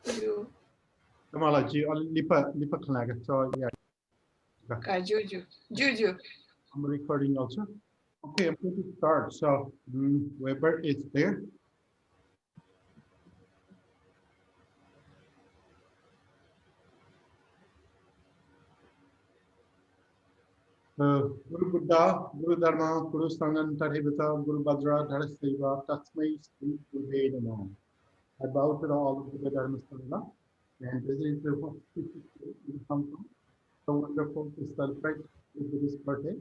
Ju. Kamala ji, lipa kanaga. So yeah, Juju. Juju. I'm recording also. Okay, I'm going to start. So Weber is there. Guru Buddha, Guru Dharma, Guru Sangan, Tarhivata, Guru Bhadra, Dharasaiva, Tatsmai, Sri Guru Namo. I bow to all of the Dharma Sangha, and this is the what we come from. So wonderful to celebrate with this birthday.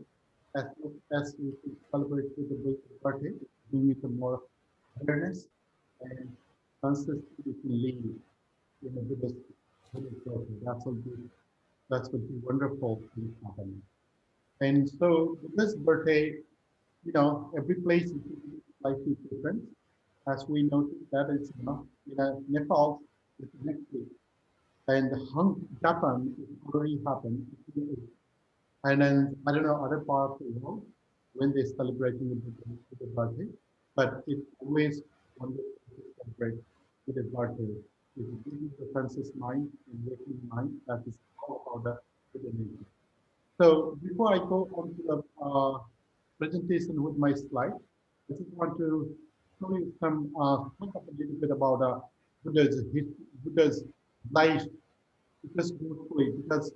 As we celebrate with the Buddha's birthday, bring it more awareness and consciously we can live in a Buddhist birthday. That would be wonderful to happen. And so this birthday, every place is slightly different. As we noticed that is, Nepal is next week, and Japan is already happened. And then I don't know other parts of the world when they're celebrating the birthday, but it's always wonderful to celebrate with the birthday. It gives the conscious mind and waking mind that is all about the nature. So before I go on to the presentation with my slide, I just want to show you some talk up a little bit about Buddha's life. Just go through it because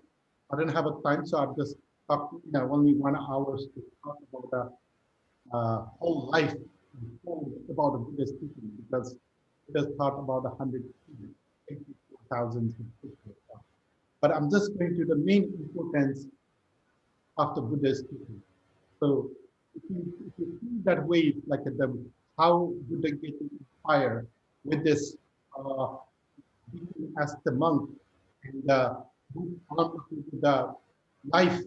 I don't have a time, so I've just talked, only 1 hour to talk about the whole life about the Buddha's teaching because Buddha taught about 184,000 people. But I'm just going to the main importance of the Buddha's teaching. So if you see that way, like how Buddha get inspired with this being as the monk and move on to the life,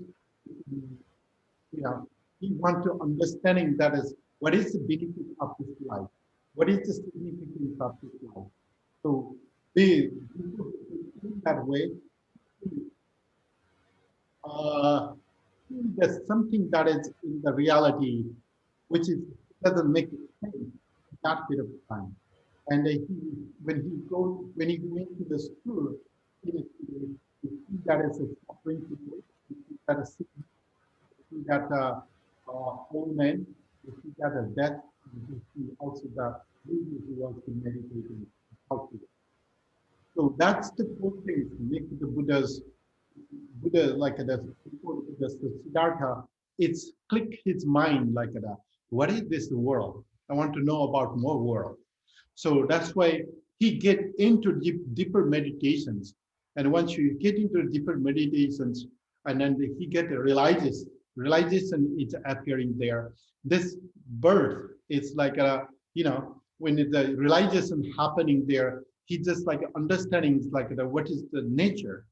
you know, he want to understanding that is what is the benefit of this life, what is the significance of this life. So they in that way, uh, there's something that is in the reality which is doesn't make sense at that bit of time. And when he went to the school, he see that as a suffering people, he see that as sickness, he see that old man, he see that as death, and he see also the lady who wants to meditate and talk to it. So that's the four things make the Buddha like the Siddhartha, it's click his mind like that. What is this world? I want to know about more world. So that's why he get into deeper meditations. And once you get into deeper meditations, and then he get realization is appearing there. This birth is like when the realization happening there, he just like understanding like what is the nature,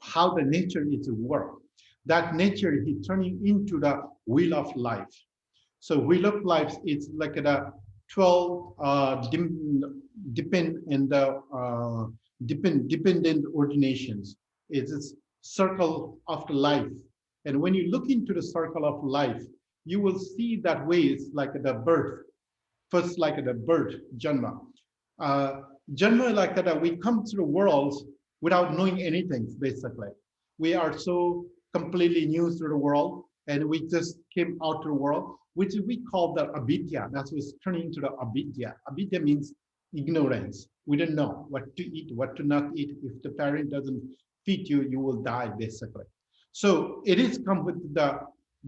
how the nature is work. That nature he turning into the wheel of life. So wheel of life is like the 12 depend in the dependent ordinations. It's a circle of the life. And when you look into the circle of life, you will see that way it's like the birth. First, like the birth, Janma. Uh, Janma, like that, we come to the world without knowing anything, basically. We are so completely new to the world, and we just came out to the world, which we call the avidya. That's what's turning into the avidya. Avidya means ignorance. We don't know what to eat, what to not eat. If the parent doesn't feed you, you will die, basically. So it is come with the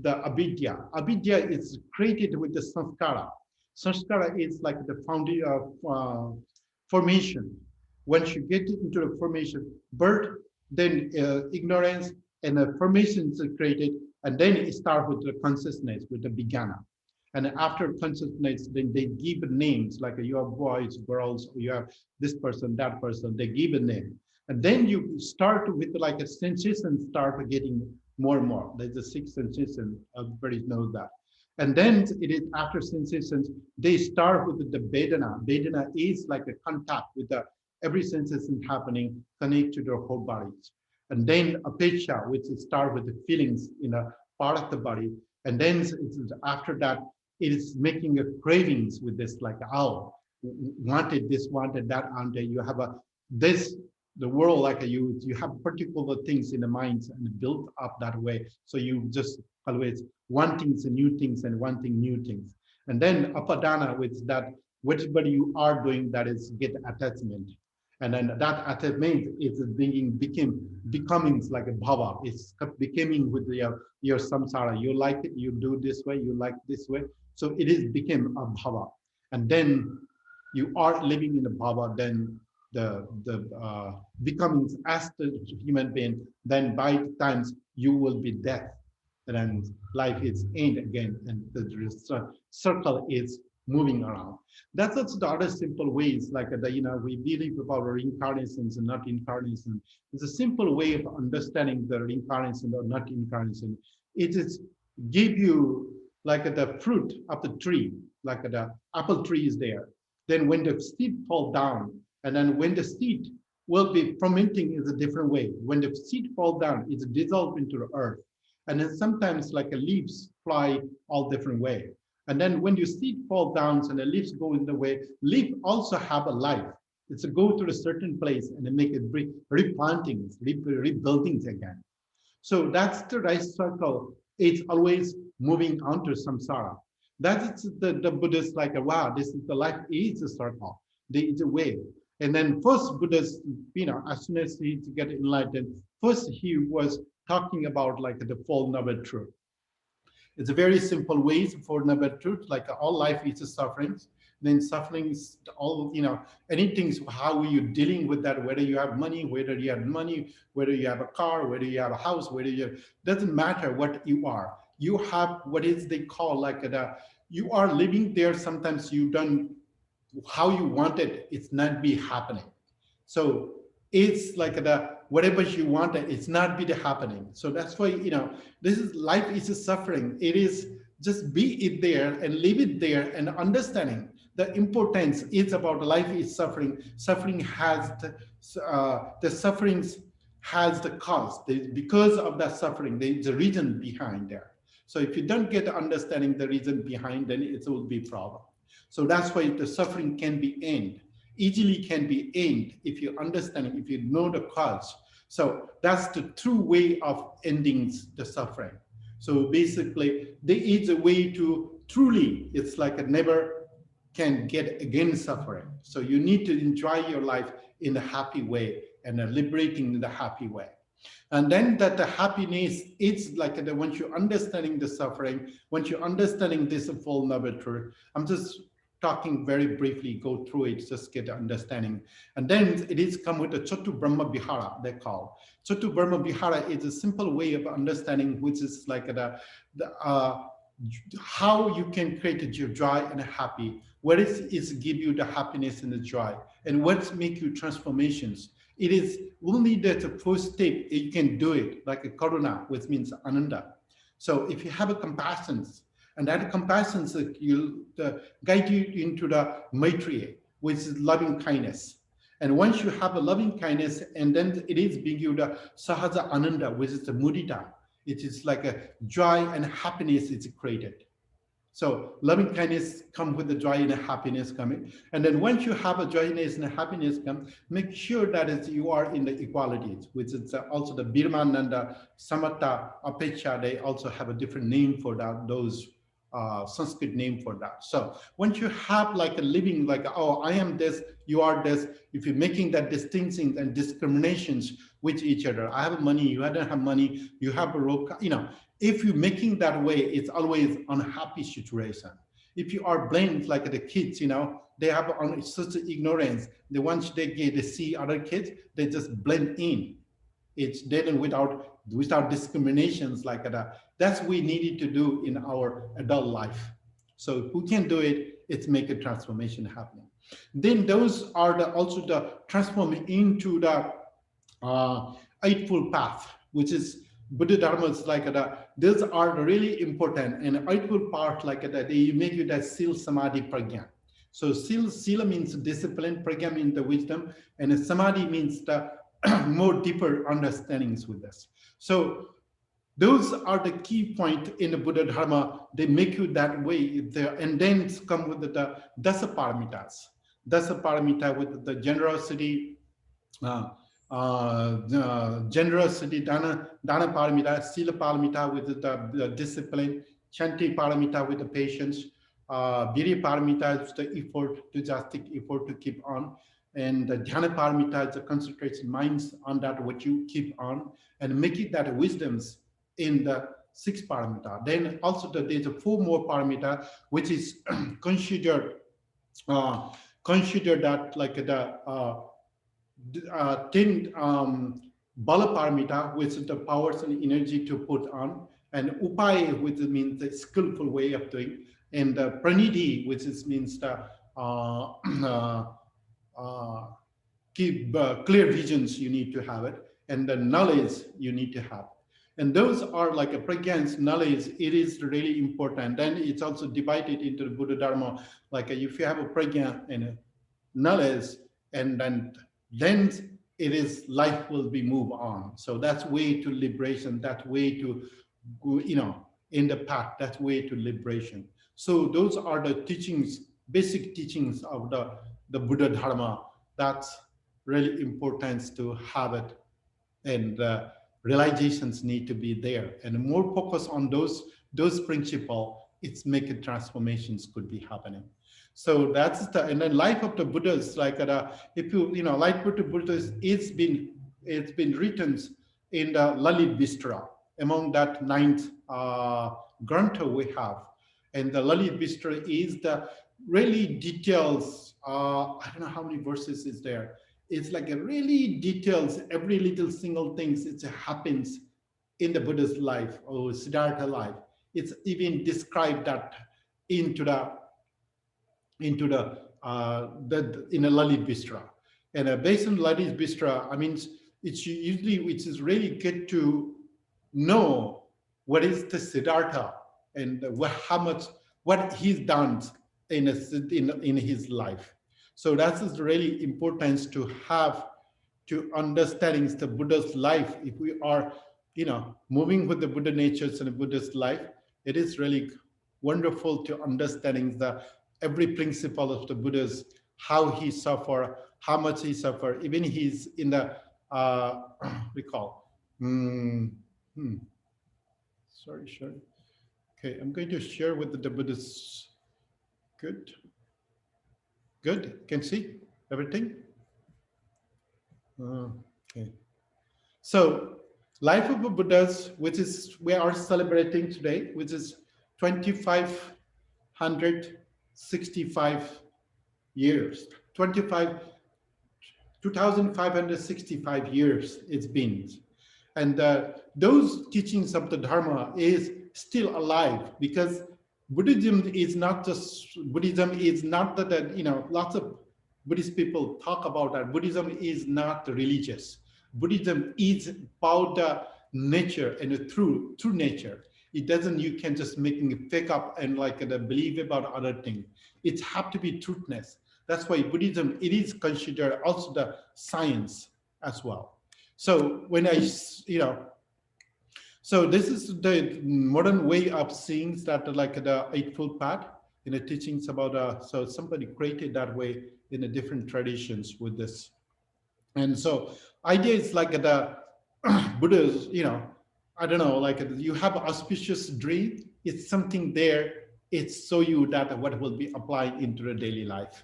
avidya. Avidya is created with the sanskara. Sanskara is like the foundation of formation. Once you get into the formation, birth, then ignorance, and the formations are created, and then it starts with the consciousness, with the begana. And after consciousness, then they give names like you have boys, girls, or you have this person, that person. They give a name, and then you start with like a sensation start getting more and more. There's a sixth sensation. Everybody knows that. And then it is after sensations, they start with the Vedana. Vedana is like a contact with the every sensation happening, connect to their whole bodies. And then apeksha, which is start with the feelings in a part of the body. And then after that, it is making a cravings with this, like, oh, wanted this, wanted that, and you have a this the world, like you have particular things in the mind and built up that way, so you just always wanting new things and wanting new things. And then apadana, with that whatever you are doing, that is get attachment, and then that attachment is being becoming like a bhava. It's becoming with your samsara. You like it, you do this way, you like this way, so it is became a bhava. And then you are living in a bhava, then the becoming as the human being, then by the times you will be death, and then life is end again, and the circle is moving around. That's also the other simple ways, like the we believe about reincarnations and not incarnation. It's a simple way of understanding the reincarnation or not incarnation. It is give you like the fruit of the tree, like the apple tree is there. Then when the seed fall down, and then when the seed will be fermenting is a different way. When the seed fall down, it's dissolved into the earth. And then sometimes like a leaves fly all different way. And then when you seed fall down and the leaves go in the way, leaf also have a life. It's a go to a certain place and then make it replantings, rebuildings again. So that's the right circle. It's always moving onto samsara. That's the Buddhist like, wow, this is the life is a circle. There is a way. And then first Buddhist, as soon as he get enlightened, first he was talking about like the Four Noble Truth. It's a very simple ways for Noble Truth, like all life is a sufferings. Then sufferings, all, anything, how are you dealing with that, whether you have money, whether you have money, whether you have a car, whether you have a house, whether you have, doesn't matter what you are. You have what is they call like you are living there. Sometimes you don't how you want it, it's not be happening. So it's like the whatever you want, it's not be the happening. So that's why this is life is a suffering. It is just be it there and leave it there, and understanding the importance is about life is suffering. Suffering has the sufferings has the cause. Because of that suffering, there is a reason behind there. So if you don't get understanding the reason behind, then it will be problem. So that's why the suffering can be ended, easily can be ended if you understand, if you know the cause. So that's the true way of ending the suffering. So basically, there is a way to truly, it's like a never can get again suffering. So you need to enjoy your life in a happy way and liberating in the happy way. And then that the happiness is like the once you're understanding the suffering, once you're understanding this full noble truth, I'm just talking very briefly, go through it, just get understanding. And then it is come with the Chotu Brahma Vihara, they call. Chotu Brahma Vihara is a simple way of understanding, which is like how you can create your joy and happy. What is give you the happiness and the joy, and what make you transformations. It is only that the first step you can do it, like a karuna, which means ananda. So if you have a compassion, and that compassion will guide you into the maitri, which is loving kindness. And once you have a loving kindness, and then it is being you the sahaja ananda, which is the mudita. It is like a joy and happiness is created. So loving kindness come with the joy and happiness coming. And then once you have a joyness and a happiness come, make sure that is you are in the equalities, which is also the Birman and the Samatha, Apecha, they also have a different name for that, those Sanskrit name for that. So once you have like a living, like, oh, I am this, you are this, if you're making that distinction and discriminations with each other, I have money, you don't have money, you have a rope, if you're making that way, it's always unhappy situation. If you are blamed like the kids, they have such ignorance. Once they see other kids, they just blend in. It's dead without discriminations like that. That's what we needed to do in our adult life. So who can do it? It's make a transformation happening. Then those are also the transforming into the Eightfold Path, which is Buddha Dharma is like that. These are really important. And Eightfold Path like that, they make you that Sil Samadhi Pragya. So Sila means discipline, Pragya means the wisdom, and Samadhi means the more deeper understandings with this. So those are the key point in the Buddha Dharma. They make you that way there, and then come with the Dasa Paramitas. Dasa Paramita with the generosity, uh, generosity, dana paramita, sila paramita with the discipline, chanti paramita with the patience, viri paramita is the effort to just take effort to keep on, and the dhyana paramita is the concentration minds on that what you keep on, and make it that wisdoms in the six paramita. Then also there's a four more paramita which is considered uh, consider that like the 10 bala paramita, which is the powers and energy to put on, and upaya, which means the skillful way of doing, and pranidhi, which is means the uh, keep clear visions, you need to have it, and the knowledge you need to have. And those are like a pragyan's knowledge, it is really important. Then it's also divided into the Buddha Dharma, like if you have a pragyan and a knowledge, and then it is life will be move on. So that's way to liberation, that way to go, in the path, that way to liberation. So those are the teachings, basic teachings of the Buddha Dharma. That's really important to have it, and realizations need to be there, and more focus on those principle, it's making transformations could be happening. So that's the, and then life of the Buddhas, like if life of the Buddhas, it's been written in the Lalit Vistra, among that ninth grantha we have. And the Lalit Vistra is the really details, I don't know how many verses is there. It's like a really details every little single things it happens in the Buddha's life or Siddhartha life. It's even described that into the in a Lalit Vistra. And based on Lalit Vistra, I mean, it's usually which is really good to know what is the Siddhartha, and how much what he's done in his life. So that is really important to have, to understanding the Buddha's life. If we are, moving with the Buddha natures and the Buddha's life, it is really wonderful to understanding the every principle of the Buddha's, how he suffer, how much he suffer. Even he's in the recall. Mm, hmm, sorry, sure. Okay, I'm going to share with the Buddhist. Good, good. Can see everything. Okay. So, life of the Buddhas, which is we are celebrating today, which is 2565 years, 2565 years it's been. And those teachings of the Dharma is still alive, because Buddhism is not that, lots of Buddhist people talk about that. Buddhism is not religious. Buddhism is about the nature and the true nature. It doesn't, you can just making it fake up and like believe about other things. It have to be truthness. That's why Buddhism, it is considered also the science as well. So when so this is the modern way of seeing that, like the Eightfold Path in the teachings about, so somebody created that way in the different traditions with this. And so idea is like the Buddha's, I don't know, like you have auspicious dream, it's something there, it's so you that what will be applied into the daily life.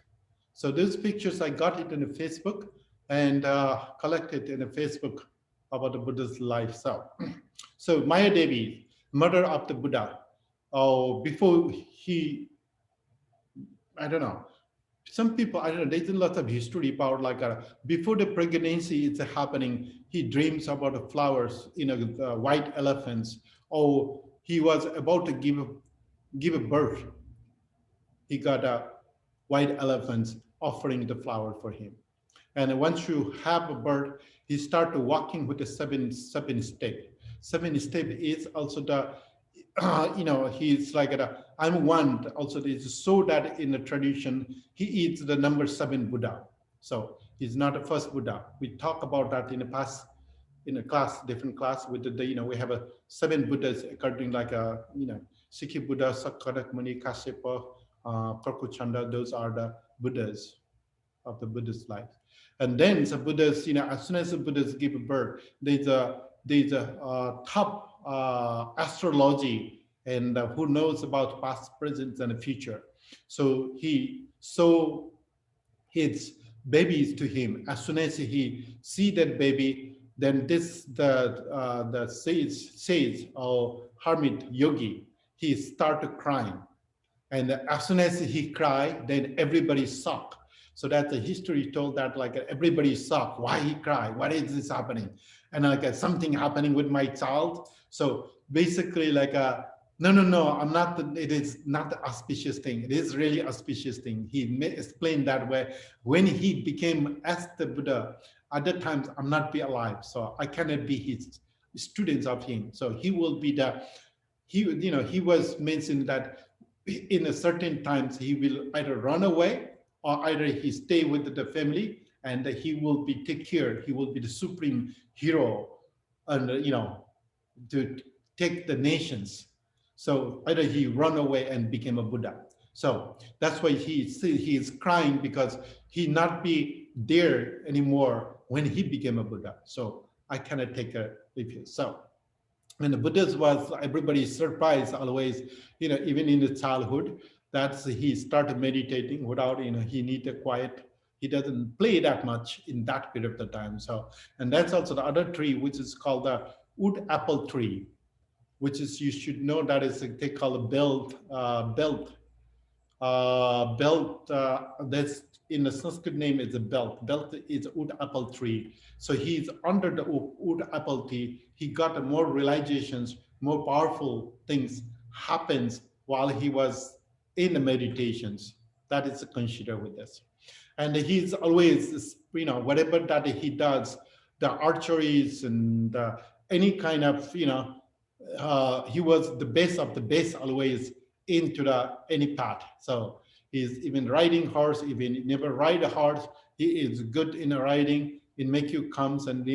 So those pictures, I got it in the Facebook and collected in the Facebook about the Buddha's life. So Maya Devi, mother of the Buddha, before he, I don't know, some people, I don't know, there's a lot of history about like before the pregnancy is happening, he dreams about the flowers, white elephants, or he was about to give a birth, he got a white elephants offering the flower for him. And once you have a bird, he start walking with the seven step. Seven step is also the, he's like I'm one. Also, it's so that in the tradition he is the number seven Buddha. So he's not the first Buddha. We talk about that in the past in a class, different class with we have a seven Buddhas according like Sikhi Buddha, Sakkarak Muni, Kasyapa, Karkuchanda. Those are the Buddhas. of the Buddhist life. And then the Buddhas, as soon as the Buddhas give birth, there's a top astrology, and who knows about past, present, and the future. So he so his babies to him. As soon as he see that baby, then the sage or hermit yogi, he started crying, and as soon as he cried, then everybody shocked. So that the history told that like everybody shocked. Why he cried? What is this happening? And like something happening with my child. So basically, like no, no, no, I'm not. It is not the auspicious thing. It is really auspicious thing. He explained that way when he became as the Buddha. At that times, I'm not be alive, so I cannot be his students of him. So he will be the he was mentioned that in a certain times he will either run away or either he stay with the family, and he will be take care, he will be the supreme hero, and to take the nations. So either he run away and became a Buddha. So that's why he is crying, because he not be there anymore when he became a Buddha. So I cannot take a review. So when the Buddhas was, everybody surprised always, even in the childhood, that he started meditating without, he need a quiet. He doesn't play that much in that period of the time. So, and that's also the other tree, which is called the wood apple tree, which is, you should know, that is they call a belt. That's in the Sanskrit name is a belt. Belt is wood apple tree. So he's under the wood apple tree. He got more realizations, more powerful things happens while he was in the meditations. That is considered with this. And he's always, whatever that he does, the archeries and any kind of, he was the best of the best always into the any path. So he's even riding horse, even never ride a horse. He is good in riding. In make you comes, and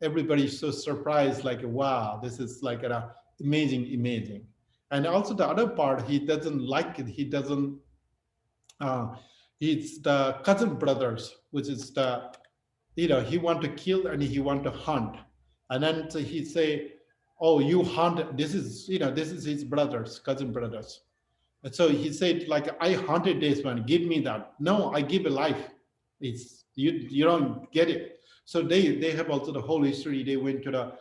everybody's so surprised, like wow, this is like amazing, amazing. And also the other part, he doesn't like it. He doesn't. Uh, it's the cousin brothers, which is the he want to kill and he want to hunt, and then so he say, oh, you hunt, this is his brothers, cousin brothers. And so he said, like, I hunted this one, give me that. No, I give a life. It's you don't get it. So they have also the whole history. They went to the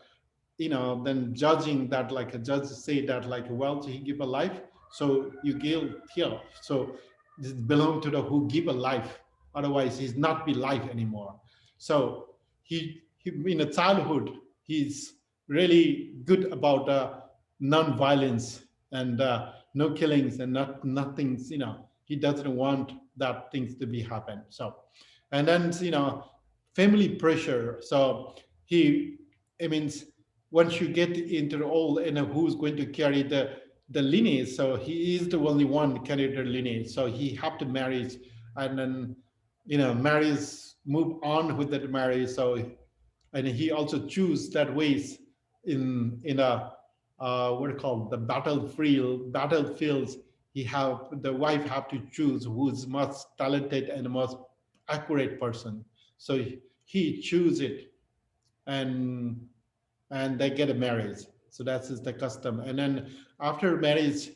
then judging that, like a judge say that, like, well, so he give a life, so you give here. So this belong to the who give a life. Otherwise, he's not be life anymore. So he in a childhood, he's really good about non-violence and no killings and nothing's. He doesn't want that things to be happen. So, and then family pressure. So he, I mean, once you get into the old, who's going to carry the lineage, so he is the only one carry the lineage, so he have to marry, and then marries, move on with that marriage. So, and he also choose that ways in a what are called the battlefields. He have the wife have to choose who's most talented and most accurate person. So he choose it, and they get married. So that's the custom. And then after marriage,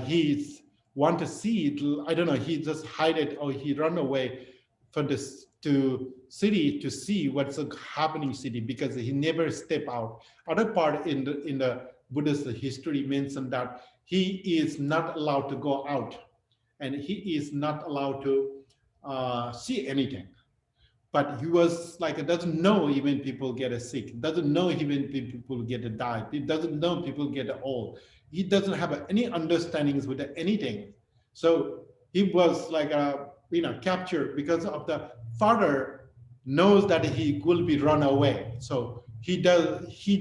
he's want to see it. I don't know. He just hide it, or he run away from this to city to see what's happening city, because he never step out. Other part in the Buddhist history mentioned that he is not allowed to go out, and he is not allowed to see anything. But he was like, doesn't know even people get sick, doesn't know even people get die, he doesn't know people get old. He doesn't have any understandings with anything. So he was like captured, because of the father knows that he will be run away. So he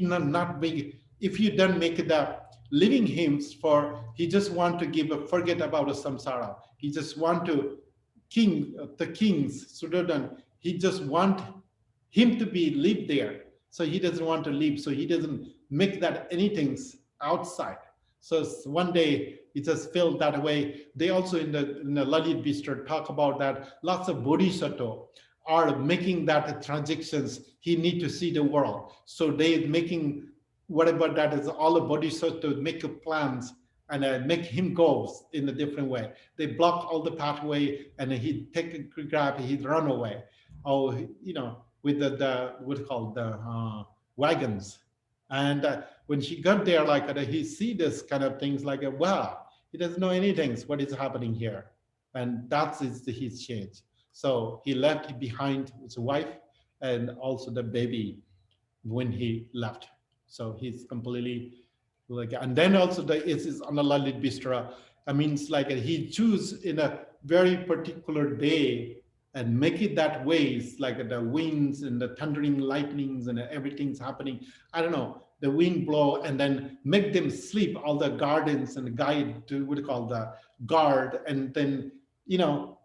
not make, if you don't make the living hymns for, he just want to give a forget about the samsara. He just want to the kings Sudodan, he just want him to be live there. So he doesn't want to leave. So he doesn't make that anything outside. So one day it just felt that way. They also in the Lalit Bistro talk about that lots of bodhisattva are making that transactions. He need to see the world. So they making whatever that is all the bodhisattva make plans and make him go in a different way. They block all the pathway and he take a grab, he run away. Oh, with the what called the wagons. And when she got there, like he see this kind of things like, wow, he doesn't know anything. What is happening here? And that's his change. So he left behind his wife and also the baby when he left. So he's completely like, and then also the is on the Lalit Bistra. I mean, it's like he choose in a very particular day and make it that way. It's like the winds and the thundering lightnings and everything's happening. I don't know. The wind blow and then make them sleep. All the gardens and the guide to what do you call the guard, and then you know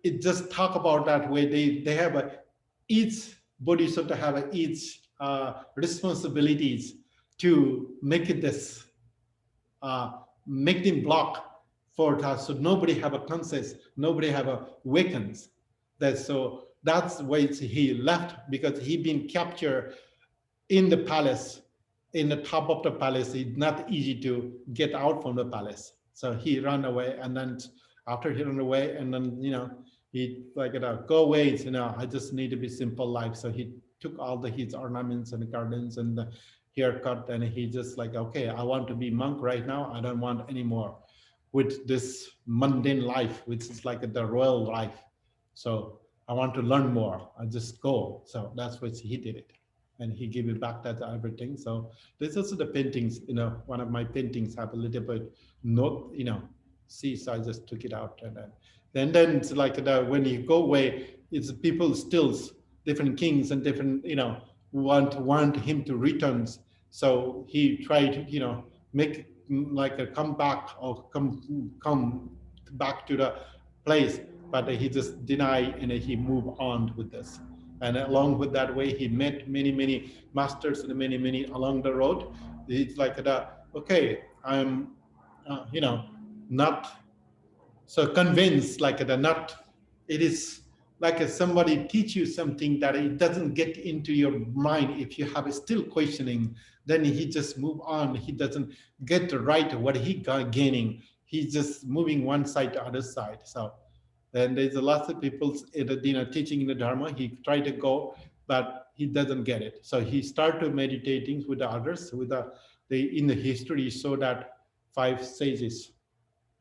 it just talk about that way. They have a each bodhisattva have a each responsibilities to make it this make them block for that, so nobody have a conscience, nobody have a wakens. That so that's why he left, because he been captured in the palace, in the top of the palace. It's not easy to get out from the palace, so he ran away. And then after he ran away, and then he like go away, I just need to be simple life. So he took all the his ornaments and the gardens and the haircut, and he just like, okay, I want to be monk right now, I don't want any more with this mundane life, which is like the royal life. So I want to learn more. I just go. So that's what he did it. And he gave it back that everything. So there's also the paintings, one of my paintings have a little bit note, see, so I just took it out. And then it's like when you go away, it's people still different kings and different, want him to return. So he tried to, make like a come back or come back to the place, but he just denied and he moved on with this. And along with that way, he met many masters and many along the road. It's like that. Okay, I'm, not so convinced, like the not. It is like somebody teach you something that it doesn't get into your mind. If you have a still questioning, then he just move on. He doesn't get to right what he got gaining. He's just moving one side to other side. So and there's a lot of people teaching in the Dharma. He tried to go, but he doesn't get it. So he started meditating with the others. With the in the history, so that 5 sages,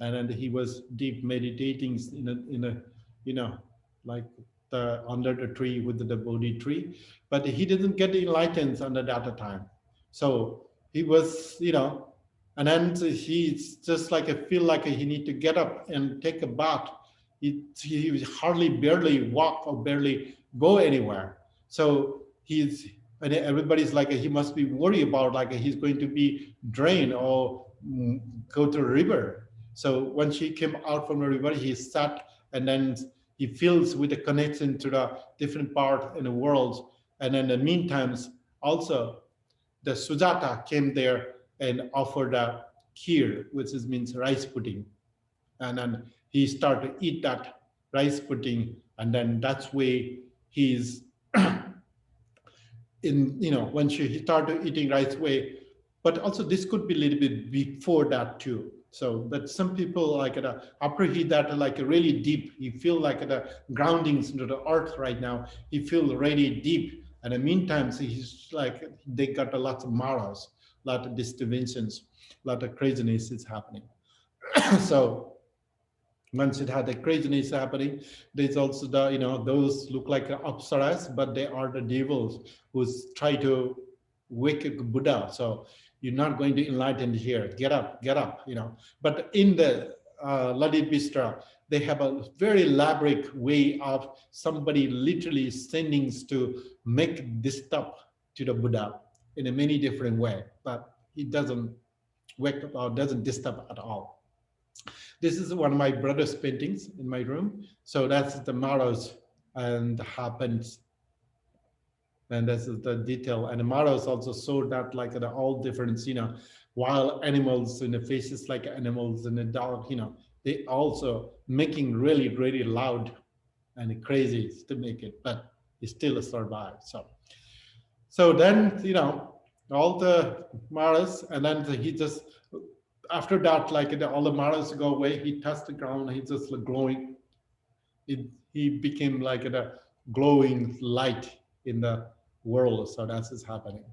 and then he was deep meditating in a like the under the tree with the Bodhi tree, but he didn't get enlightened under that time. So he was, and then he's just like I feel like he need to get up and take a bath. He hardly barely walk or barely go anywhere. So he's, and everybody's like he must be worried about like he's going to be drained or go to a river. So when she came out from the river, he sat, and then he feels with the connection to the different part in the world. And in the meantime, also the Sujata came there and offered a kheer, which means rice pudding. And then he started to eat that rice pudding, and then that's way he's in, when he started eating rice way. But also this could be a little bit before that too. So but some people like after he that like really deep, he feel like the groundings into the earth right now, he feel really deep. And in the meantime, so he's like they got a lot of maras, a lot of disturbance, a lot of craziness is happening. So once it had the craziness happening, there's also the those look like apsaras, but they are the devils who try to wake a Buddha. So you're not going to enlighten here. Get up, get up. But in the Lalit Bistra, they have a very elaborate way of somebody literally sending to make this up to the Buddha in a many different way, but he doesn't wake up or doesn't disturb at all. This is one of my brother's paintings in my room. So that's the Maros and happens. And this is the detail. And the Maros also showed that like the all different, wild animals in the faces like animals and the dog, they also making really, really loud and crazy to make it, but he still survived. So then, all the Maras, and then he just, after that, like all the Maras go away, he touched the ground, he just like glowing. He became like a glowing light in the world. So that's what's happening.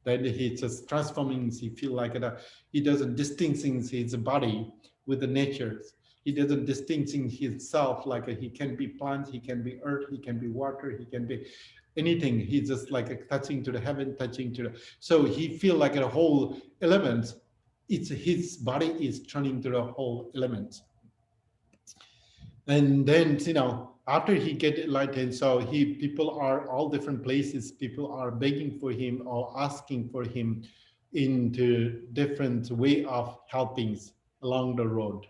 Then he just transforming. He feel like he doesn't distinguishing his body with the nature. He doesn't distinguishing himself like he can be plants, he can be earth, he can be water, he can be anything. He's just like touching to the heaven, touching to the. So he feel like a whole element. It's his body is turning to the whole element. And then after he get enlightened, so he people are all different places, people are begging for him or asking for him into different way of helpings along the road.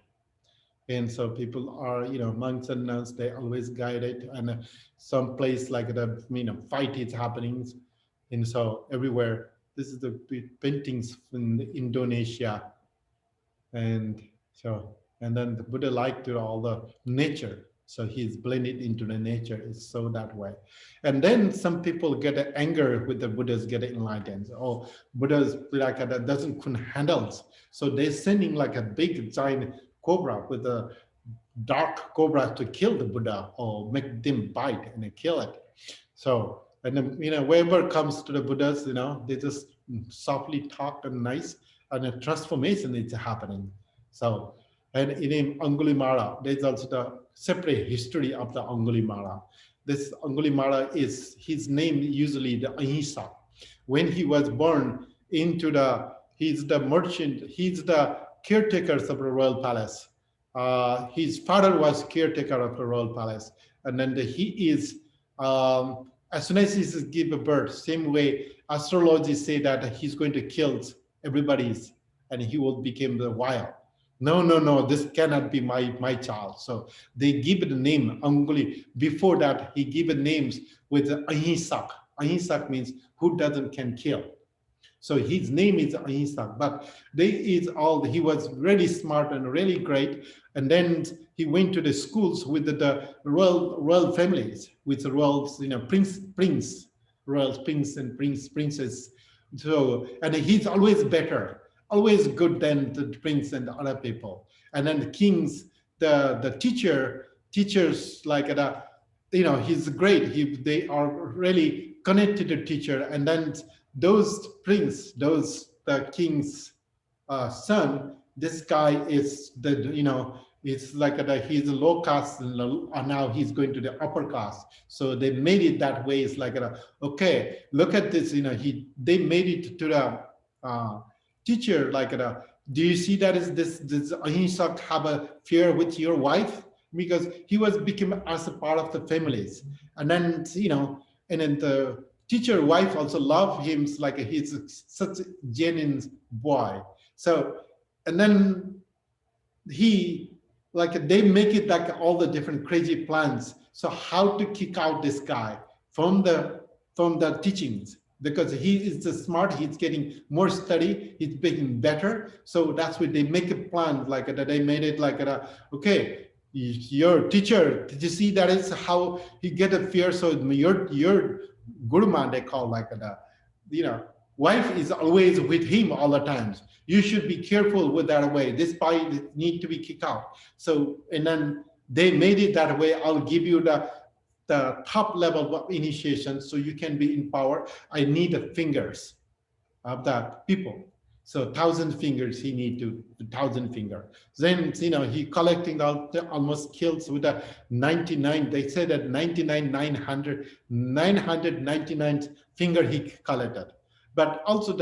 And so people are, monks and nuns, they always guide it. And some place like the fight is happening. And so everywhere, this is the paintings in Indonesia. And so, and then the Buddha liked to all the nature, so he's blended into the nature. It's so that way. And then some people get anger with the Buddhas get enlightened. Oh, Buddha's like that doesn't couldn't handle, so they're sending like a big giant cobra with a dark cobra to kill the Buddha or make them bite and they kill it. So, and then, whoever comes to the Buddhas, they just softly talk and nice, and a transformation is happening. So, and in Angulimala, there's also the separate history of the Angulimala. This Angulimala is his name, usually the Ahimsa. When he was born into he's the merchant, he's the caretakers of the royal palace. His father was caretaker of the royal palace, and then he is as soon as he give a birth, same way astrology say that he's going to kill everybody's, and he will become the wild. No, no, no, this cannot be my child. So they give the name Anguli. Before that, he given names with Ahisak. Ahisak means who doesn't can kill. So his name is Einstein, but he was really smart and really great. And then he went to the schools with the royal families, with the royals, royal prince and princess. So, and he's always better, always good than the prince and the other people. And then the kings, the teachers like he's great. They are really connected to the teacher, and then those prince, the king's son. This guy is it's like he's a low caste, and now he's going to the upper caste. So they made it that way. It's like okay, look at this. They made it to the teacher like do you see that is this Ahimsak have a fear with your wife, because he was become as a part of the families. And then and then the teacher wife also love him like he's such a genuine boy. So, and then he like they make it like all the different crazy plans. So how to kick out this guy from the teachings, because he is the smart, he's getting more study, he's getting better. So that's what they make a plan like that. They made it like okay, your teacher, did you see that is how he get a fear? So your guruma, they call like wife is always with him all the times. You should be careful with that way. This boy need to be kicked out. So, and then they made it that way. I'll give you the top level of initiation so you can be in power. I need the fingers of the people. So 1,000 fingers he need to 1,000 finger. Then he collecting almost kills with a 99. They said that 999 finger he collected. But also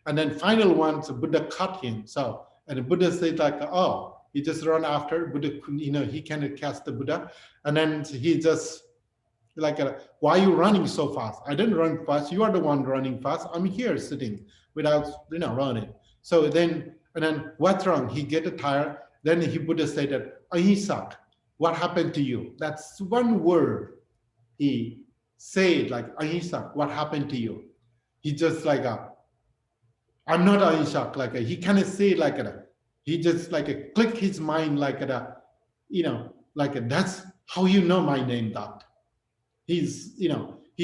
and then final one, so Buddha cut him. So and the Buddha said like, oh, he just run after Buddha. He cannot catch the Buddha, and then he just like why are you running so fast? I didn't run fast, you are the one running fast. I'm here sitting without running. So then and then what's wrong? He get tired. Then he Buddha said that Ahisak, what happened to you? That's one word he said, like Ahisak, what happened to you? He just like I'm not Aishak. Like he kind of say like he just like click his mind like like that's how you know my name. That he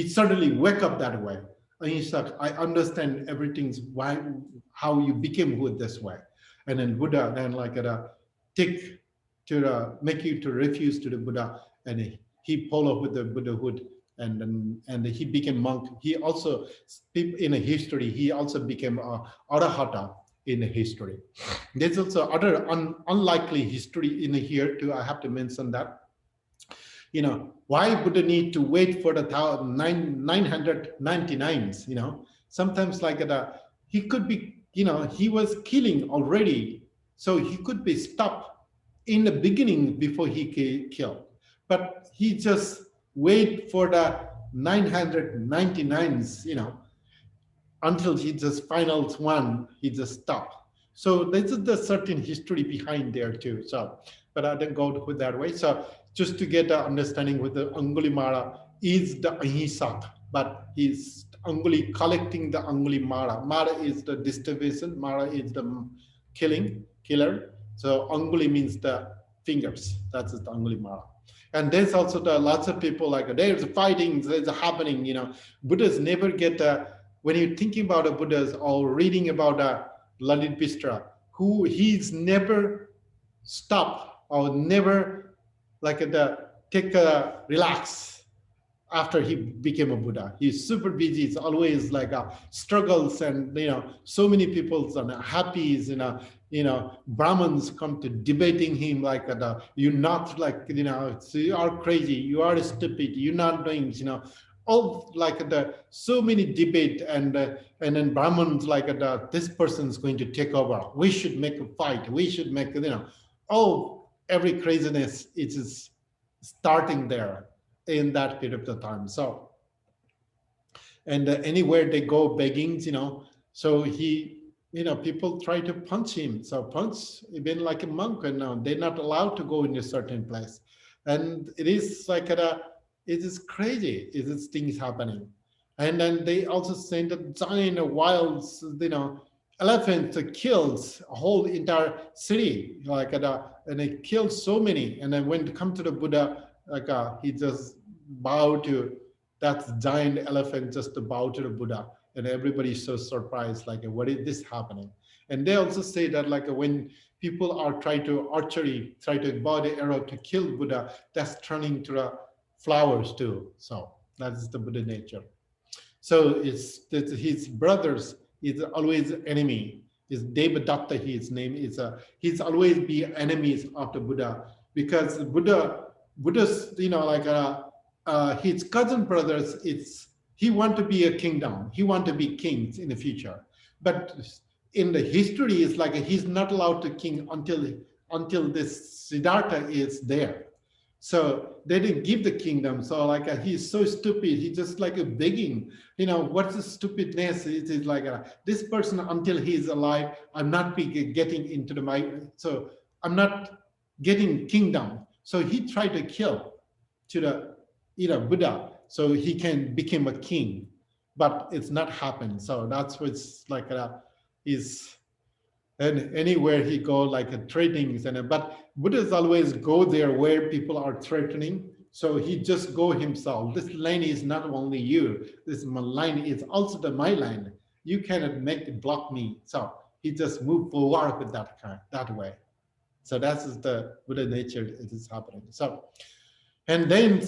suddenly wake up that way. And he's like, I understand everything's why how you became who this way. And then Buddha then like take to make you to refuse to the Buddha, and he follow with the Buddhahood, and he became monk. He also in a history he also became a arahata in a history. There's also other unlikely history in here too. I have to mention that why Buddha need to wait for the 999s. Sometimes like he could be, he was killing already, so he could be stopped in the beginning before he killed, but he just wait for the 999s, until he just finals one, he just stopped. So there's the certain history behind there too. So, but I didn't go with that way. So just to get the understanding with the Angulimala is the Ahisak, but he's Anguli collecting the Angulimala. Mara is the distribution, Mara is the killer. So Anguli means the fingers. That's the Angulimala. And there's also the lots of people like there's fighting, there's happening. Buddhas never get when you're thinking about a Buddhas or reading about a Lalit Bistra, who he's never stopped or never like take a relax after he became a Buddha. He's super busy. It's always like struggles, and so many people are happy. Brahmins come to debating him like you're not like you are crazy, you are stupid, you're not doing all like so many debate, and then Brahmins like this person is going to take over. We should make a fight. We should make every craziness is starting there in that period of time. So, and anywhere they go begging, so people try to punch him. So punch, even like a monk, and now they're not allowed to go in a certain place. And it is like it is crazy. It is things happening. And then they also send a giant wild, elephant that kills a whole entire city, like and it killed so many. And then when it come to the Buddha, like he just bowed to that giant elephant, just to bow to the Buddha, and everybody's so surprised, like what is this happening? And they also say that like when people are trying to archery, try to bow the arrow to kill Buddha, that's turning to the flowers too. So that is the Buddha nature. So it's that his brothers is always enemy. Is Devadatta his name is he's always be enemies of the Buddha, because Buddha's like his cousin brothers, it's he want to be a kingdom, he want to be kings in the future, but in the history it's like he's not allowed to king until this Siddhartha is there. So they didn't give the kingdom. So like he's so stupid. He just like begging. What's the stupidness? It is like this person until he's alive. I'm not getting into the my. So I'm not getting kingdom. So he tried to kill to the Buddha so he can become a king, but it's not happened. So that's what's like is and anywhere he go like a trading center, but Buddhas always go there where people are threatening, so he just go himself. This line is not only you, this line is also my line. You cannot make it block me, so he just move forward with that way. So that's the Buddha nature. It is happening. So and then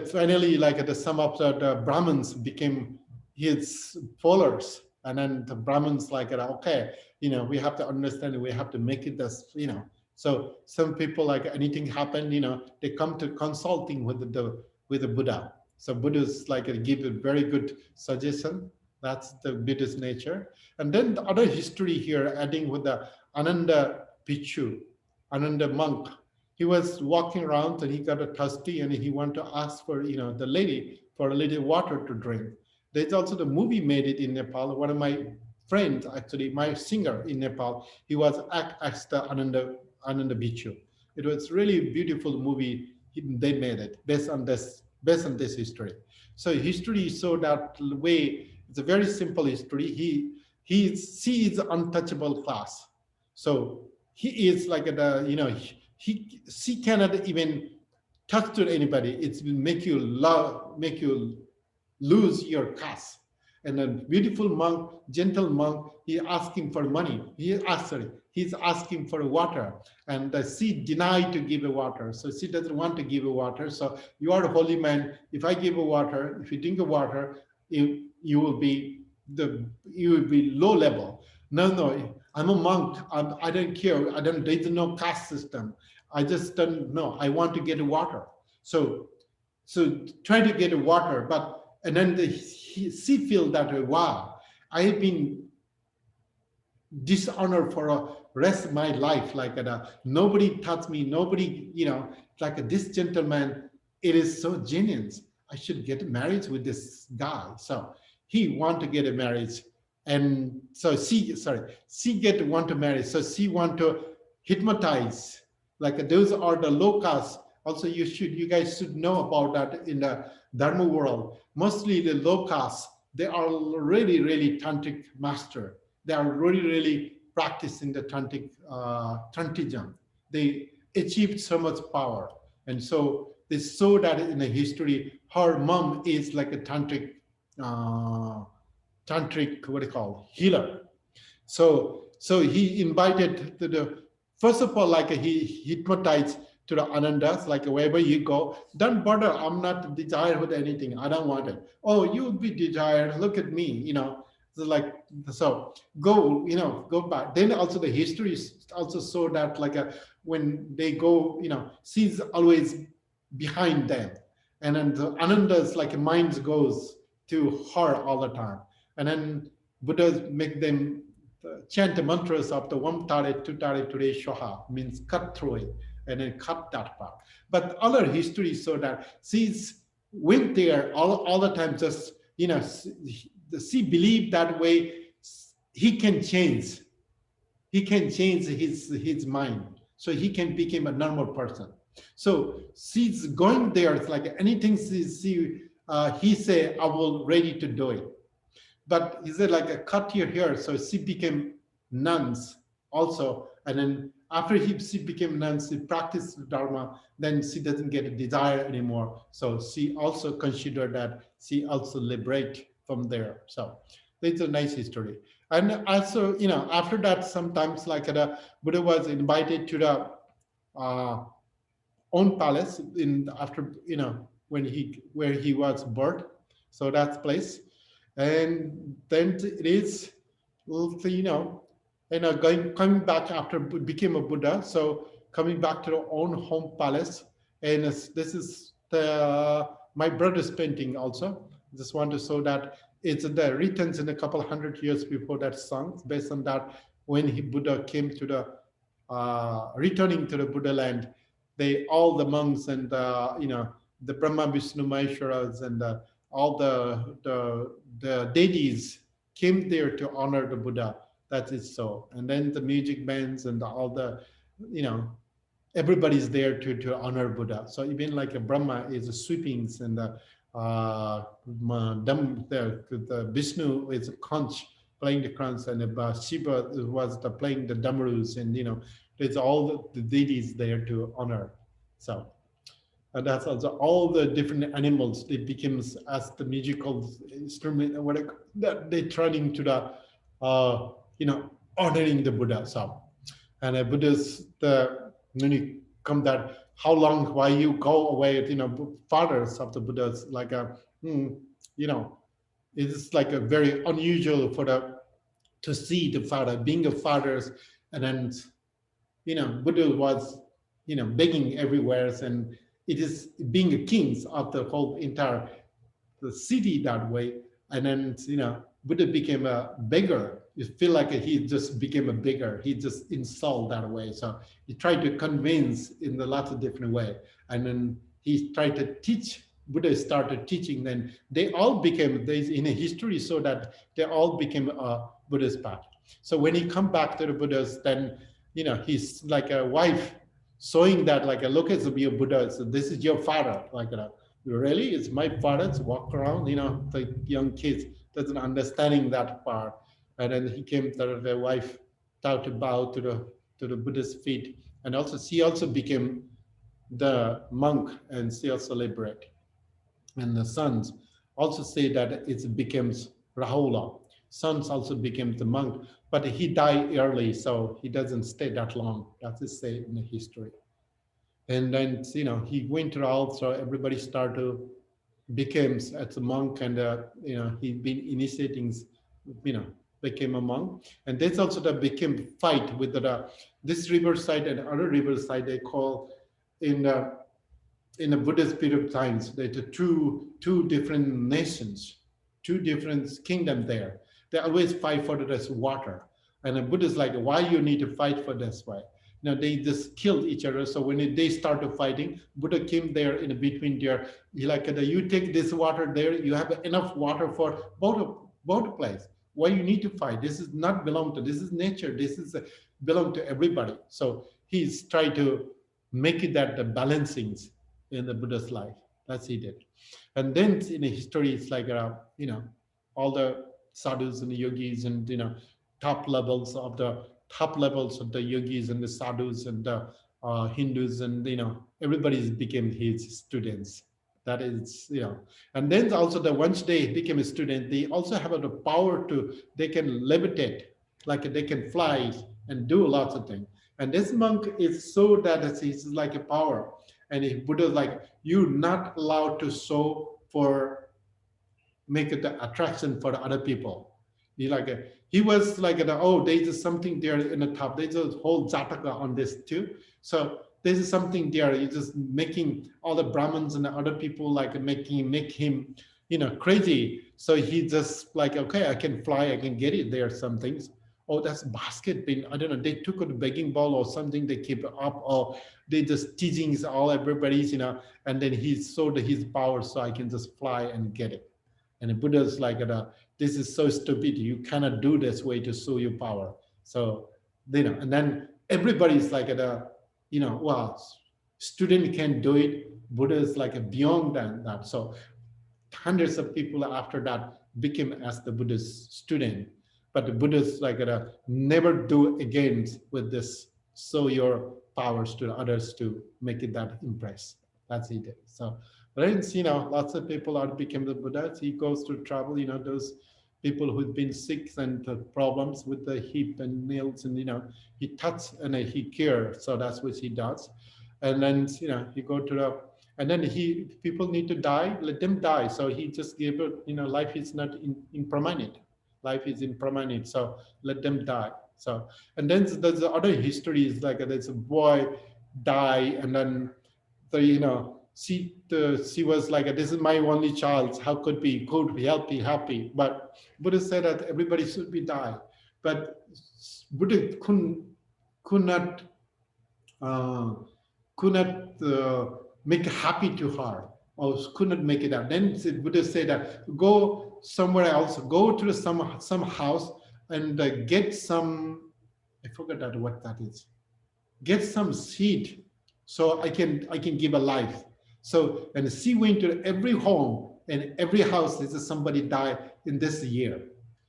finally like the some of the Brahmins became his followers, and then the Brahmins like okay, we have to understand, we have to make it this, so some people like anything happen, they come to consulting with the Buddha. So Buddha's like give a very good suggestion. That's the Buddhist nature. And then the other history here adding with the Ananda Bhikshu, Ananda monk. He was walking around and he got a thirsty and he wanted to ask for the lady for a little water to drink. There's also the movie made it in Nepal. One of my friends, actually my singer in Nepal, he was act as the Ananda Bhikshu. It was really beautiful movie. They made it based on this history. So history so that way it's a very simple history. she is untouchable class. So he is like the, she cannot even touch to anybody. It will make you love, make you lose your caste. And a beautiful monk, gentle monk, he asking for money. He's asking for water, and she denied to give a water. So she doesn't want to give a water. So you are a holy man. If I give a water, if you drink a water, you will be you will be low level. No, no, I'm a monk. I don't care. I don't. There's no caste system. I just don't know. I want to get water. So try to get water, but and then she feel that wow, I have been dishonored for a rest of my life, like nobody touched me, nobody, like this gentleman, it is so genius, I should get married with this guy. So he want to get a marriage, and so she get want to marry, so she want to hypnotize, like those are the low caste. Also, you guys should know about that. In the dharma world, mostly the low caste, they are really really tantric master. They are really really practicing the tantrism. They achieved so much power, and so they saw that in the history. Her mom is like a uh, tantric, what do you call, healer. So he invited to the, first of all, like he hypnotized to the anandas, like wherever you go, don't bother, I'm not desired with anything, I don't want it. Oh, you would be desired, look at me, so like, so go, go back. Then also the history also show that like when they go, she's always behind them, and then the anandas like mind goes to her all the time, and then Buddha make them chant the mantras of the one tare, two tare, ture, shoha, means cut through it, and then cut that part. But other history so that she's went there all the time, just, she believed that way he can change. He can change his mind. So he can become a normal person. So she's going there. It's like anything he say, I will ready to do it. But he said like a cut your hair. So she became nuns also. And then after she became nuns, she practiced Dharma, then she doesn't get a desire anymore. So she also considered that she also liberate from there. So it's a nice history. And also, after that, sometimes like the Buddha was invited to the uh, own palace in after, when he where he was born. So that's place, and then it is, going coming back after became a Buddha. So coming back to their own home palace, and this is the my brother's painting also. Just want to show that it's the written in a couple hundred years before that song. Based on that, when Buddha came to the returning to the Buddha land, they all the monks and the Brahma Vishnu Maheshwaras and all the deities came there to honor the Buddha. That is so. And then the music bands and all the, you know, everybody's there to honor Buddha. So even like a Brahma is a sweepings, and the Vishnu is a conch, playing the conch, and Shiva was playing the damarus, and there's all the deities there to honor. So and that's also all the different animals. They becomes as the musical instrument, what that they turning to the honoring the Buddha. So and Buddha's the when you come that how long why you go away, fathers of the Buddhas like hmm, you know it's like a very unusual for the to see the father being a fathers, and then Buddha was begging everywhere, and it is being a king of the whole entire the city that way. And then Buddha became a beggar. You feel like he just became a beggar. He just insult that way. So he tried to convince in a lot of different way, and then he tried to teach. Buddha started teaching. Then they all became. There's in a history so that they all became a Buddhist path. So when he come back to the Buddhas, then he's like a wife showing that like a look at your Buddha. So this is your father, like that. Really, it's my father to walk around. The young kids doesn't understanding that part, And then he came, the wife taught to bow to the Buddha's feet. And also she also became the monk, and she also liberated. And the sons also say that it becomes Rahula. Sons also became the monk, but he died early, so he doesn't stay that long. That's is say in the history. And then he went around, so everybody started to becomes as a monk, and he'd been initiating, you know, became a monk. And that's also the became fight with this riverside and other riverside they call in in a Buddhist period of times, there are two different nations, two different kingdoms there. They always fight for this water. And the Buddha is like, why you need to fight for this way? They just killed each other. So when they started fighting, Buddha came there in between there. He like, you take this water there, you have enough water for both place. Why you need to fight? This is not belong to, this is nature. This is belong to everybody. So he's trying to make it that the balancings in the Buddha's life. That's he did. And then in the history, it's like all the sadhus and the yogis and top levels of the top levels of the yogis and the sadhus and the Hindus, and everybody became his students. That is, and then also the once they became a student, they also have the power to, they can levitate, like they can fly and do lots of things. And this monk is so that he's like a power. And if Buddha is like, you're not allowed to show for, make it the attraction for the other people. He was like, oh, there's something there in the top. There's a whole Jataka on this too. So there's something there. You're just making all the Brahmins and the other people like make him, crazy. So he just like, okay, I can fly, I can get it. There are some things. Oh, that's basket bin. I don't know. They took a begging ball or something. They keep it up, or they just teasing all everybody's, and then he showed his power, so I can just fly and get it. And the Buddha's like, this is so stupid. You cannot do this way to show your power. So, and then everybody's like, well, student can do it. Buddha is like beyond that. So hundreds of people after that became as the Buddha's student. But the Buddha's like, never do again with this. Show your powers to others to make it that impress. That's he did. So, but lots of people are became the Buddhas. He goes to travel, those people who've been sick and problems with the hip and nails, and he touch and he cure. So that's what he does. And then he go to the, and then people need to die, let them die. So he just gave it, life is not impermanent. Life is impermanent. So let them die. So, and then there's the other histories, like there's a boy die, and then she was like, this is my only child, how could be good, happy. But Buddha said that everybody should be die. But Buddha could not uh, could not make happy to her, or could not make it up. Then Buddha said that go somewhere else, go to some house and get some, I forgot that what that is, get some seed, so I can give a life. So, and she went to every home and every house. There's somebody died in this year.